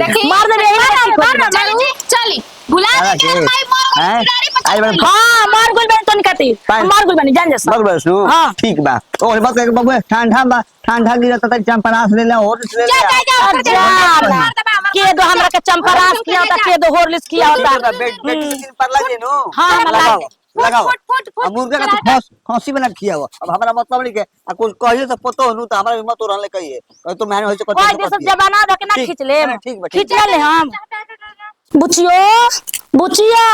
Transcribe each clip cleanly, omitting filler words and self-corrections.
मार दे चली भुला दे के माई मार गाड़ी आई बन हां मार गोल बन तन काती मार गोल बनी जान जा बस बस हां ठीक बा और बात के बाबू ठंडा गिरत त चंपरास ले ले और ले ले जा के दो हमरा के चंपरास किया होता के दो हॉर्लिक्स किया होता बेटी पर लगे नो हां लगाओ अब मुर्गा का तो खसी बना किया हो अब हमरा मतलब नहीं के कुछ कहिए तो पतो हनु त हमरा मत रहले कहिए कह तो मैंने होय से कोई देश जमाना देख ना खींच ले खींच ले हम बुचिया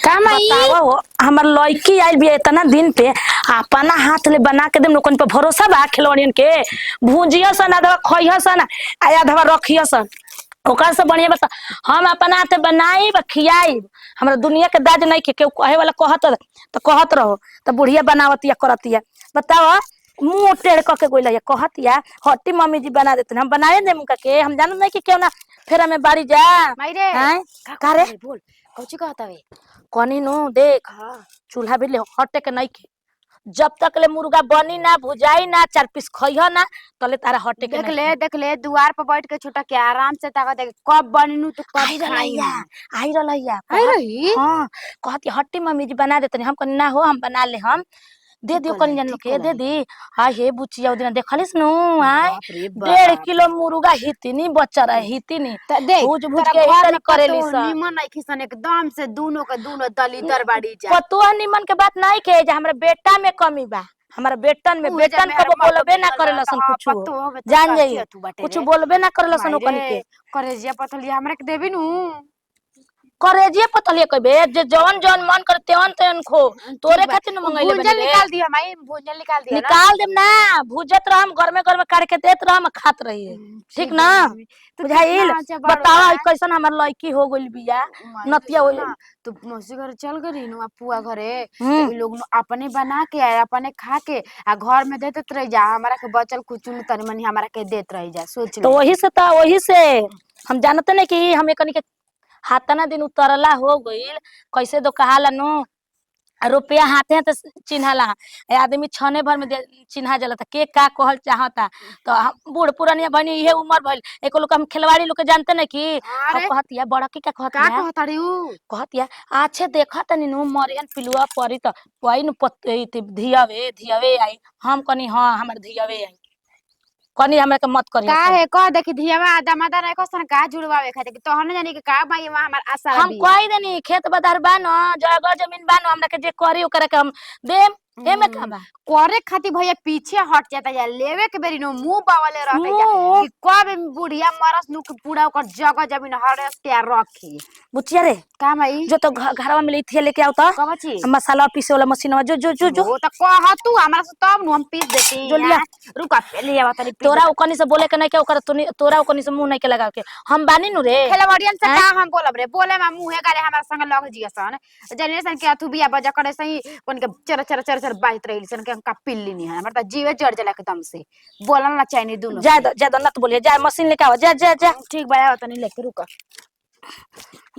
का माई हमर लड़की आइल भी इतना दिन पे अपना हाथ ले बना के देम लोगन पे भरोसा बा खिलौनियन के भुजिया सन आधा खइया सन आया आधा रखिया सन ओकर से बढ़िया बता हम अपना हाथ बनाई खियाई हमरा दुनिया के दाज नहीं के केहू कहे वाला कहत तो कहत रहो तो बुढ़िया बनावतिया करतिया बताओ मुंह टेढ़ करके गोइला या कहतिया हट्टी मम्मी जी बना देते हम बनाए दे मुका के हम जानत नहीं कि क्यों ना फिर हमें बाड़ी जा माई रे हैं का रे बोल कौची कहता वे कनी नु देख चूल्हा भी ले हटे के नहीं के जब तक ले मुर्गा बनी ना भुजाई ना 4 पीस खइह ना तले तारा हटे के देख ले दुआर पर बैठ के छोटा के आराम से ताका देख कब बनिनु तो कब आई रलैया आई रही हां कहती हट्टी मम्मी जी बना देते हम कनी ना हो हम बना ले हम दे दियो कनी जन के दे दी हां हे बुचिया दिन देखलिस नु हां 1.5 किलो मुर्गा हितनी बच्चा रहे हितनी भुज के हितनी करेली स निमन नहीं खिसन एकदम से दोनों के दोनों दलिदर बाड़ी जा पतुआ निमन के बात नहीं के जे हमरा बेटा में कमी बा हमारा बेटन में बेटन कब बोलबे ना करेला सन कुछ जान जाइए कुछ बोलबे ना करेला सन ओकनी के करेजिया पतलिया हमरा के देबी नु करेजिए पतलिए कहबे जे जवन जवन मन कर तेवन तेवन खो तोरे खातिर न मंगैले भुंजल निकाल दिया माई भुंजल निकाल देम ना भुजत रहम घर में काट के देत रहम खात रहिए ठीक ना बुझाइल बतावा कैसन हमर लड़की हो गइल बिया नतिया हो तो मौसी घर चल गई नु पुआ घरे लोग अपने बना के आए अपने खा के आ घर में देत रह जा हमरा के बचल कुछ न तनी मनी हमरा के देत रह जा सोच तो वही से हम जानते नहीं कि हम एकनी के हाथना दिन उतरला हो गइल कैसे दो कहाला नु रुपया हाथे हाथ चिन्हला आदमी छने भर में चिन्हा जला के का कहल चाहता तो बूढ़ पुरानिया बनी ये उम्र भइल एको लोग हम खिलवाड़ी लोग के जानते न कि कहतिया बड़की का कहतिया अच्छे देखा तनी नु मरियन पिलुआ परी तो वही नु धियावे आई हम कनी हां हमर धियावे आई कनी हमरा के मत करियो का है कह देखि धियावा दामादा नहीं कसन का जुड़वावे खाते कि तोहन जानी के का भाई वहां हमर आशा हम कोई देनी खेत बदार बानो जगह जमीन बानो हमरा के जे करी ओकरा के हम देम एमे का बा करे खाती भैया पीछे हट जाता या लेवे के बेरी नो मुंह बावले रहता या कि कब बुढ़िया मरस नु पूरा ओकर जगह जमीन हरस के रखी बुचिया रे का भाई जो तो घरवा में लेथी लेके आओ तो कबची मसाला पीसे वाला मशीनवा जो वो तो कह तू हमरा से तब नु हम पीस देती जो लिया रुका ले आवा तनी तोरा ओकनी से बोले के नहीं के ओकर तोरा ओकनी से मुंह नहीं के लगा के हम बानी नु रे खेलवाड़ियन से का हम बोलब रे बोले में मुंहे गाले हमरा संग लग जियसन जनरेशन के अथु बिया बजा करे सही कोन के चर बात रही सन के हम का पिल्ली नहीं है हमरा त जीवे जड़ जला के दम से बोलना ना चाहिए दोनों ज्यादा न तो बोलिए जा मशीन लेके आओ जा ठीक बा तनी लेके रुक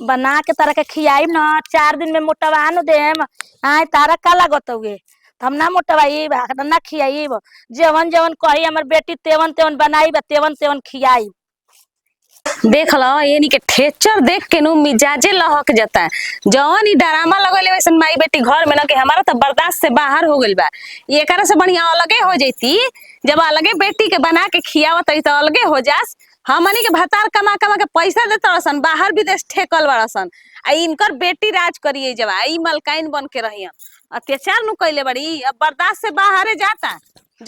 बना के तारा के खियाई ना 4 दिन में मोटवा न देम आय तारा का लागत हुए हम ना मोटवाई ना खियाई जवन जवन कही हमर बेटी तेवन तेवन बनाई तेवन खियाई देख लो ये नी के ठेचर देख के नु मिजाजे लहक जाता है जवन ही ड्रामा लगले वैसन माई बेटी घर में ना कि हमारा तो बर्दाश्त से बाहर हो गइल बा ये करे से बढ़िया अलगे हो जैती जब अलगे बेटी के बना के खियावत तो अलगे हो जास हमनी के भतार कमा के पैसा देत रसन बाहर विदेश ठेकल बड़सन आ इनकर बेटी राज करिए जब आई मलकाइन बन के रहिया अत्याचार नु कइले बड़ी अब बर्दाश्त से बाहर जाता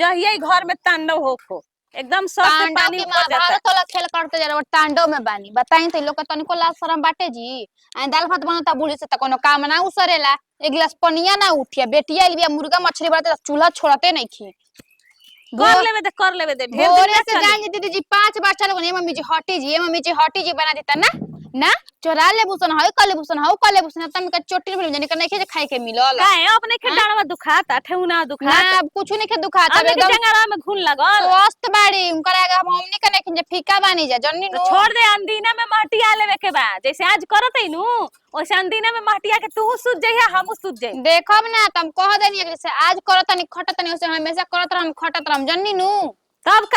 जहिया घर में तांडव होखो एकदम सब पानी ऊपर जाता भारत वाला खेल करते जा रहा तांडव में बानी बताई तो लोग तनिको लाज शरम बाटे जी आ दाल भात बनता बूढ़ी से त कोनो काम ना उसरेला एक गिलास पनिया ना उठिया बेटिया इलबिया मुर्गा मछली बनाते चूल्हा छोड़ते नहीं खी कर लेवे दे भोरे से जान दीदी जी 5 बार चलो ने मम्मी जी हटी जी बना देता ना चोरा ले बुसन है कले बुसन तम के चोटी मिल जाने के नहीं के खाए के मिलल काहे अपने के डाणवा दुखाता ठेउना दुखाता ना कुछ नहीं के दुखाता एकदम जंगला में घुन लगल स्वस्थ बाड़ी उनकर आगे हम हमनी के नहीं जे फीका बानी जा जन्नी नो छोड़ दे अंदीना में माटिया लेवे के बा जैसे आज करत है नु ओसे अंदीना में माटिया के तू सुत जइया हम सुत जइ देखब ना तुम कह देनी जैसे आज करत नहीं खटत नहीं ओसे हमेशा करत रहम खटत रहम जन्नी नु तब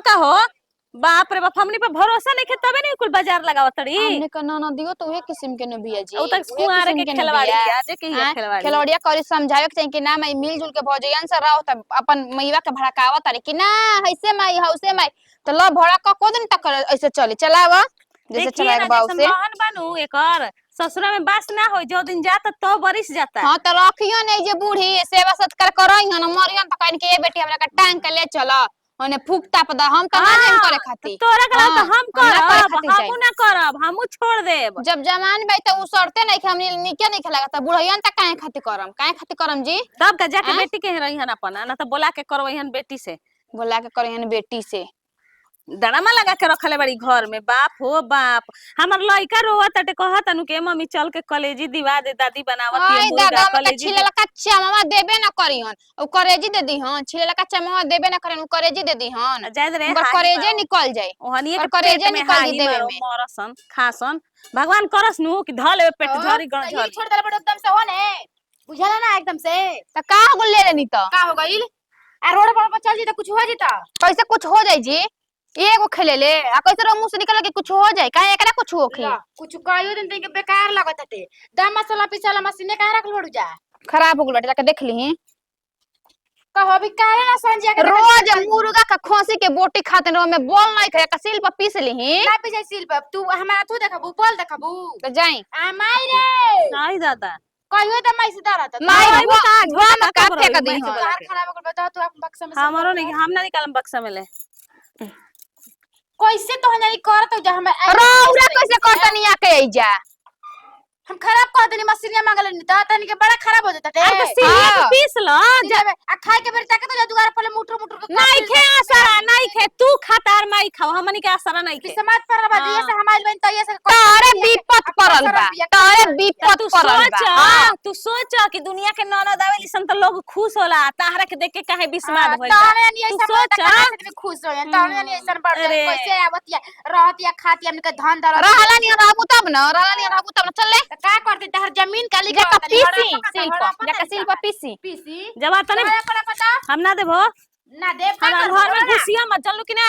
का हो बाप रे बाप, हमनी पे भरोसा नहीं खे तबे नहीं कुल बाजार लगावत तड़ी। हमने का ननदियो तो उहे किस्म के न बिया जी, उ तक उहे कुआरे किस्म के न खिलवाड़ी बिया। आज के ही आँ, खिलवाड़ी। खिलौड़िया करी समझावे के चाहिए कि ना मैं मिलजुल के भौजयन से रहो तब अपन मैवा के भड़कावा तारे कि ना ऐसे माई हौसे माई, तो लो भड़का को दिन तक ऐसे चले चलावा जैसे देखिए चलाए ना के बाऊ जैसन से। रहन बनू एकर ससुरा में बास ना हो, जो दिन जाता तो बरिस जाता। हाँ तो रखियो नहीं जे बूढ़ी सेवा सत्कार करइहन न मरियन त कहन के ए बेटी हमरा का टांग के ले चल ओने फूक ताप दा, हम त ना जेम करे खाती। तोरा कला तो हम ना करे करब, खातिर हमू ना करब, हमू छोड़ देब। जब जमान भाई त उसरते नहीं कि हमनी निके नहीं खेला त बुढ़ियन त काहे खातिर करम जी। तब का जाके आँ? बेटी के रहीहन अपन, ना तो बोला के करवहीहन बेटी से। बोला के करइहन बेटी से। डरामा लगा के रखले बड़ी घर में, बाप हो बाप। हमर लइका रोवत ताटे कहत अनु के मम्मी चल के कलेजी दिवा दे, दादी बनावत आई है मुर्गा दादा मत कलेजी। छिले कच्चा मामा देबे ना करिहन ओ करेजी दे दीहन, छिले कच्चा मामा देबे ना करिहन ओ करेजी दे दीहन, जायद रे उनकर करेजे निकल जाए। ओहनी और के करेजे पेट में निकल दी हाही देवे मारो में। मरसन खासन। भगवान करस नु कि धले पेट झरी गण ये झरी। छोड़ देला बड़ एकदम से होने बुझाला ना एकदम से त का हो ले लेनी त का हो गइल। आ रोड पर चल जी त कुछ हो जीता कैसे कुछ हो जाए जी, एगो खेले ले आ कैसे रो मुंह से निकल के कुछ हो जाए, काहे एकरा कुछ होखे। कुछ कहियो दिन के बेकार लगत हटे। दाम मसाला पिसाला मशीने काहे रखल बड़ू जा खराब हो गेल बाटे, जाके देख लीही। कहो भी काहे ना संजिया के रोज मुर्गा का खोसी के बोटी खाते रहो में बोल नहीं करे कसील पर पीस लीही ना पिसाई सिल पर तू हमारा तू देखबू बोल देखबू तो जाई। आ माई रे आई दादा कहियो त माई से डरत माई माई वो बता, वो में का का फेंक बरोई, दी माई से हन। बोला कार खराब हो गइल बता तू अपन बक्सा में हमारो नहीं, हम ना निकालम बक्सा में ले। कैसे तो हनी करत जा हम रौरा कैसे करतनी आके आइजा। हम खराब कर देनी मशीनिया मांगल नहीं त तनी के बड़ा खराब हो जाता टे अब तो सीलिया के हाँ। पीस लो। आ खाए के बेर ताके तो जा दुआर पर मुटर मुटर के नहीं खे आसरा, नहीं खे तू खातार माई खाओ, हमनी के आसरा नहीं खे। समाज पर बा दिए से हमाइल बन तइए से तारे विपत पड़ल बा, तारे विपत तू पड़ल सोच, बा। हाँ। तू सोच कि दुनिया के ननद आवेली सन त लोग खुश होला, ताहरा के देख के काहे विस्माद भइल बा। ताने नहीं तू ऐसा सोच, सोच से भी खुश हो ताने नहीं ऐसा बढ़ अरे। कैसे आवतिया रहतिया खातिया हमने के धन दर रहला नहीं रहबू तब न, रहला नहीं रहबू तब न, चल ले का करते तहर जमीन का लिखा जाके पीसी सिल पर, जाके सिल पर पीसी। पीसी जब तने पता पता हम ना देबो, ना देव का हमरा घर में घुसिया मत चलू कि ना,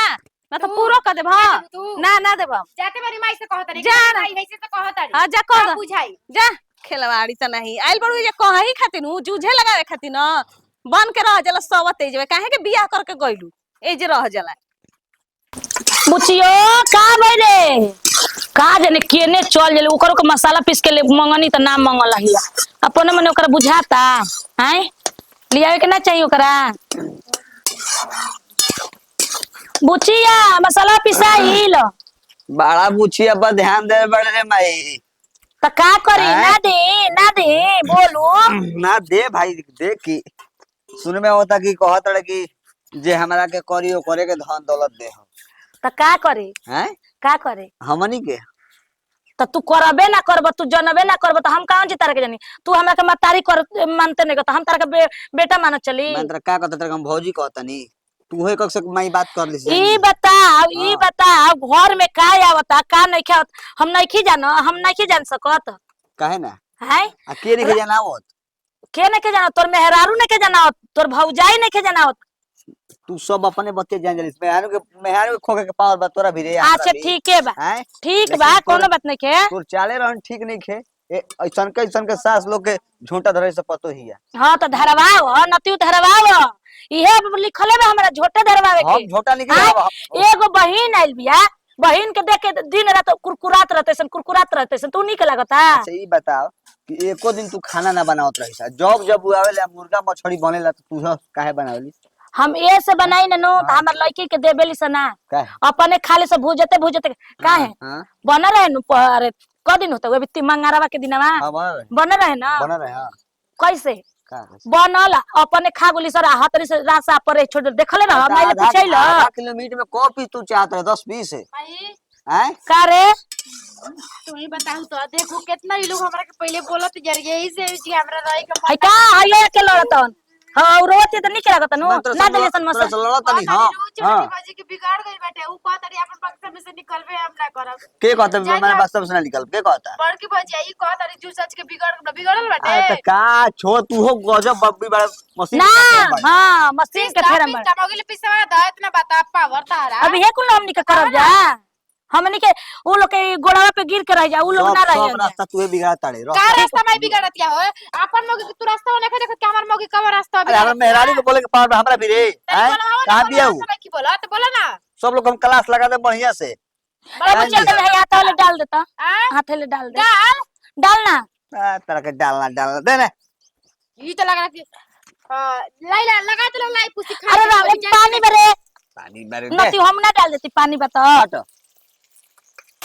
ना तो तू- पूरो कर देबो। तू ना ना देबो, जाते मेरी माई से कहत रही जा ना। माई ऐसे तो कहत रही हां जा कह दो, बुझाई जा खेलवाड़ी त नहीं आइल बड़ू जे कहीं खातिर नु जूझे लगावे खातिर न बन के रह जला सवत एजवे, काहे के बियाह करके गइलू ए जे रह जला। बुचियो का भइले का जाने केने चल गेले ओकरो के मसाला पीस के ले मंगनी त ना मंगल हिया अपने मने ओकरा बुझाता हैं लियावे के ना चाहिए ओकरा। बुचिया मसाला पिसाइल बड़ा बुचिया पर ध्यान दे बड़े रे माई। त का करी हैं? ना दे बोलू ना दे भाई, दे की सुन में होता कि कहत रहे कि जे हमरा के करियो करे के धन दौलत दे हम त का करे हैं का करे हमनी के। त तू करबे ना करब, तू जनबे ना करब त हम कहां जी तारा के जानी। तू हमरा के मतारी कर मानते नहीं, त हम तारा के बेटा मान चली। मैं तोरा का कहत हम भौजी कहतनी, तू हे कब से माई बात कर लिस ई बताओ घर में का आवता का नहीं खावत हम नहीं जान सकत काहे ना है आ के नहीं जनावत। के नहीं के जाना, तोर मेहरारू नहीं के जाना, तोर भौजाई नहीं के जाना। तू सब अपने बच्चे जान जलिस, मेहरारू के खोके के पावर बा तोरा भी रे। अच्छा ठीक है बा, हैं ठीक लेकिन बा तोर- कोनो बात नहीं के। तोर चाले रहन ठीक नहीं खे ऐसन के सास लोग के झूठा धरे से पतो हिया। हां तो धरवाओ नतिउ धरवाओ, इहे लिखले बा हमरा झोटे धरवावे हम के। झूठा निकल हाँ, जावा। एगो बहिन आइल बिया, बहिन के देख के दिन रात कुरकुरात रहते सन तू निक लगता। अच्छा ई बताओ कि एको दिन तू खाना ना बनावत रहिस, जब आवेला मुर्गा मछली बनेला तो तू काहे बनावेली। हम ए से बनाई न नो त हमर लड़की के देबेली सना काहे अपने खाली से भूजते काहे हां बन रहे नु अरे क दिन होता वे मंगारवा के दिनवा हां बन रहे ना बना रहे हां कैसे का बनल अपने खा गोली सर हतरी से रासा पर छोड़ देखले ना माइले पूछैल आधा किलोमीटर में कॉपी तू चाहत है 10-20 है माई हैं का रे तू ही बताऊ तो देखो कितना ही लोग हमरा के पहले बोलत जरिए ही से जी हमरा रहे के है का आयो के लड़तन हां रोते त निक लागत नु ना देले सन मसा लड़त नहीं हां हां बाजी के बिगाड़ गई बाटे ऊ कहतरी अपन पक्ष में से निकलबे हम ना करब के कहता मैंने वास्तव से ना निकल के कहता बड़की बाजी ई कहतरी जू सच के बिगड़ल बाटे अरे का छोड़ तू हो गजब बब्बी बड़ा मशीन ना हां मशीन के फेरम में मोगिल पिसवा द इतना बता पावर तारा अभी हे कुल हमनी के करब जा हमनी के उ लोग के गोड़वा पे गिर के रह जा उ लोग ना रह सब रास्ता तू बिगाड़ ताड़े रो का रास्ता में बिगड़तिया हो अपन मोगी तू रास्ता में देख के हमर मोगी कब रास्ता अरे हमरा मेहरानी को बोले के पावर हमरा भी रे हैं कहां दिया हूं की बोला तो बोला ना सब लोग हम क्लास लगा दे बढ़िया से अरे चल के हाथ वाले डाल देता हाथ वाले डाल दे डालना तरह के डालना दे ना ई तो लगा कि लाइला लगा तो लाई पुसी खा अरे राम पानी भरे पानी मारे नती हम ना डाल देती पानी बता हट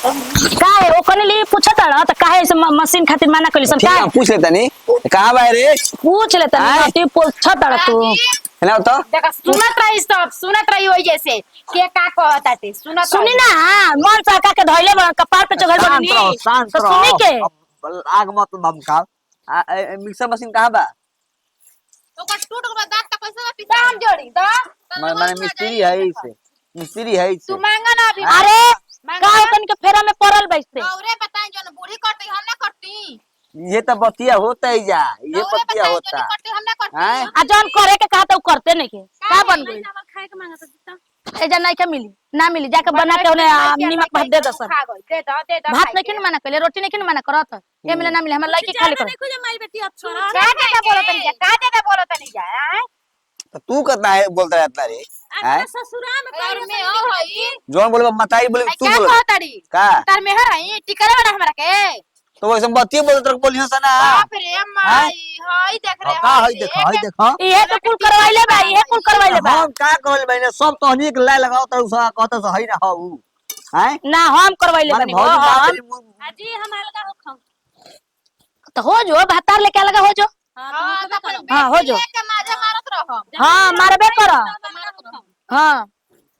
काहे ओकने लिए पूछत रह त काहे से मशीन खातिर मना कइसन ठीक काहे है पूछ लेता नहीं कहां बा रे पूछ लेता नती पूछत रह तू है ना तो देखा सुनत रही होई जैसे के का कहताते सुनी ना मन सरका के धइले बड़ कपार पे चढ़ल बनी शांत तो रहो सुनी के आग मत भमकाओ मिक्सर मशीन कहां बा ओकर टूट गबा दांत त कैसे पिता हम जोड़ी द माने मिस्त्री है इसे मिस्त्री है इसे तू मांगा ना अभी अरे काहे तन के फेरा में पड़ल बैठते औरे बताई जन बूढ़ी करती हम ना करती ये तो बतिया होता ही जा ये बतिया होता करती हम ना करती हैं आ जौन करे के कहा तो करते नहीं के का बन गई खाए के मांगा तो एजा नहीं के मिली ना मिली जाके बना के उन्हें नीमक भात दे दो सर खा गई दे दो भात नहीं क्यों मना कर रोटी नहीं क्यों मना करत ये मिले ना मिले हमरा लड़की खाली कर का देता बोलो तनी जा हैं तो तू कहता है बोलता रहता रे हैं ससुराल में घर में और हई जोन बोले मताई बोले तू क्या बोले कहताड़ी का तार में हई टिकरे वाला हमरा के तो वैसे बतिया बोलत रख बोलियो सना बाप रे माई हई देख रे का हई देखो ये तो कुल करवाइले बा ये कुल करवाइले बा हम का कहल भाई सब तो हनी के लाई लगाओ तो उसा कहता से हई ना हो हैं ना हम करवाइले माने बनी भौजी हम बात करी अजी हम अलगा हो खाऊ तो हो जो भातार लेके लगा हो जो हां तो अपन हाँ, हो जो। के माजे मारत रहो हां मारबे कर हां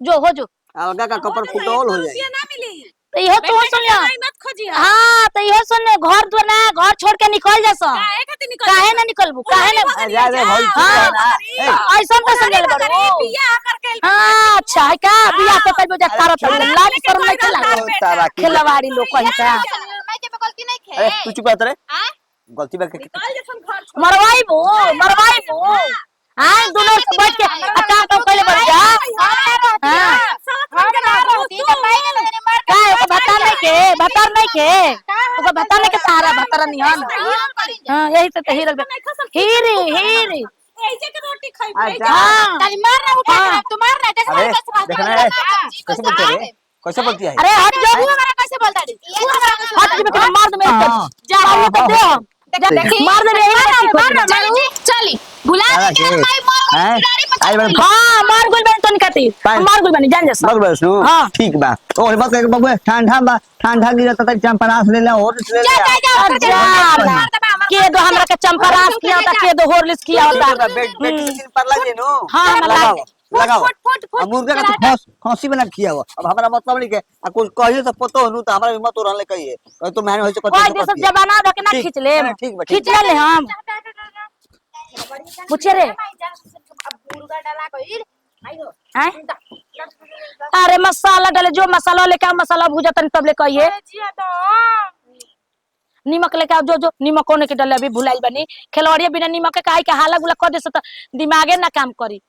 जो हो जो अलगा का कपड़ फुटोल हो जाए ना मिली तो ये तो सुन लिया मत खोजिया हां तो ये सुन घर तो ना घर छोड़ के निकल जा सा काहे खातिर निकल काहे ना निकलबू काहे ना जा रे भाई हाँ। ना ऐसा तो समझल बड़ो बियाह करके हां अच्छा है का बियाह पे कल जा तारत लाज शर्म नहीं चला तारा की खिलवाड़ी लोग कहीं का मैं के गलती नहीं खे अरे तू चुप कर रे हां गलती बा के निकाल जसन घर मरवाई बो हां दोनों से बैठ के काम तो पहले बढ़ जा हां काहे को बता नहीं के बता नहीं के सहारा बता नहीं हां यही तो हीरल हीरे ऐसे के रोटी खाई अच्छा हां ताली मार ना उठा के तू मार ना देख अरे कैसे देखना है कैसे बोलते रे कैसे बोलती है अरे हट जो तू हमारा कैसे बोलता दी तू हमारा कैसे हट जो के मार दे मेरे हाँ। जा तो दे मार दे रे चली भुला तारा दे के भाई मार हैं आई बन हां मार गुल बन तो निकती मार गुल बन जान जा सब बग बस नु हाँ। ठीक बा और बात के बबुआ ठंडा बा ठंडा गिरत त चंपरास ले ले और ले ले के दो हमरा के चंपरास किया होता के दो होरलिस किया होता बेटी पर लगे नु हाँ, लगाओ लगाओ फुट अब मुर्गा का तो खांसी बना खिया हो अब हमारा मतलब नहीं के आ कुछ कहिए तो पतो नु तो हमारा हिम्मत रहले कहिए कह तो मैंने होय तो कोई देश जमाना धके ना ठीक, खींच ले ठीक बा, खींच ले हम पूछे रे मुर्गा डाला गइल आइयो हैं अरे मसाला डाले जो मसाला लेके आओ मसाला भूजा तन तब ले कहिए जिया तो नीमक लेके आओ जो नीमक होने के डाले अभी भुलाइल बनी खिलवाड़िया बिना नीमक के काहे के हाला गुला कर दे तो दिमागे ना काम करी